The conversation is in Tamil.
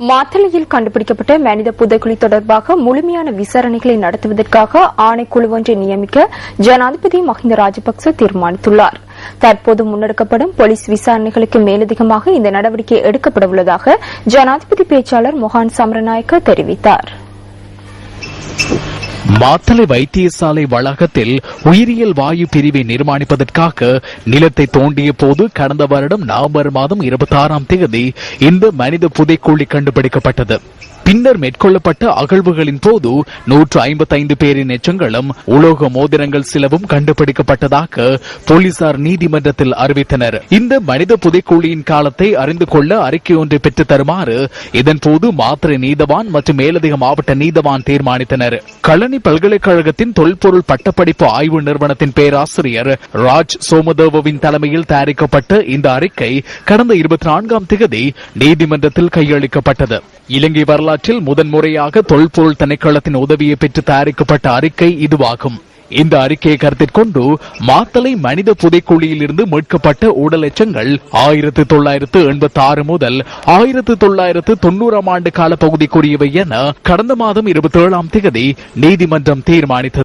மாத்தளையில் கண்டுபிடிக்கப்பட்ட மனித புதைக்குழி தொடர்பாக முழுமையான விசாரணைகளை நடத்துவதற்காக ஆணைக்குழு ஒன்றை நியமிக்க ஜனாதிபதி மஹிந்த ராஜபக்ச தீர்மானித்துள்ளார். தற்போது முன்னெடுக்கப்படும் போலீஸ் விசாரணைகளுக்கு மேலதிகமாக இந்த நடவடிக்கை எடுக்கப்படவுள்ளதாக ஜனாதிபதி பேச்சாளர் மொஹான் சமரநாயக்க தெரிவித்தார். மாத்தளை வைத்தியசாலை வளாகத்தில் உயிரியல் வாயு பிரிவை நிர்மாணிப்பதற்காக நிலத்தை தோண்டிய போது கடந்த வருடம் நவம்பர் மாதம் 26ஆம் தேதி இந்த மனித புதைக்குழி கண்டுபிடிக்கப்பட்டது. பின்னர் மேற்கொள்ளப்பட்ட அகழ்வுகளின் போது 155 பேரின் எச்சங்களும் உலோக மோதிரங்கள் சிலவும் கண்டுபிடிக்கப்பட்டதாக போலீசார் நீதிமன்றத்தில் அறிவித்தனர். இந்த மனித புதைக்குழியின் காலத்தை அறிந்து கொள்ள அறிக்கை ஒன்றை பெற்றுத் தருமாறு இதன்போது மாத்தறை நீதவான் மற்றும் மேலதிக மாவட்ட நீதவான் தீர்மானித்தனர். களனி பல்கலைக்கழகத்தின் தொல்பொருள் பட்டப்படிப்பு ஆய்வு நிறுவனத்தின் பேராசிரியர் ராஜ் சோமதேவவின் தலைமையில் தயாரிக்கப்பட்ட இந்த அறிக்கை கடந்த 24ஆம் தேதி நீதிமன்றத்தில் கையளிக்கப்பட்டது. இலங்கை வரலாற்றில் முதன்முறையாக தொல்பொருள் திணைக்களத்தின் உதவியை பெற்று தயாரிக்கப்பட்ட அறிக்கை இதுவாகும். இந்த அறிக்கையை கருத்தில் கொண்டு மாத்தளை மனித புதைக்குழியில் இருந்து மீட்கப்பட்ட உடல் எச்சங்கள் 1986 முதல் 1990ஆம் ஆண்டு கால பகுதிக்குரியவை என கடந்த மாதம் 27ஆம் தேதி நீதிமன்றம் தீர்மானித்தது.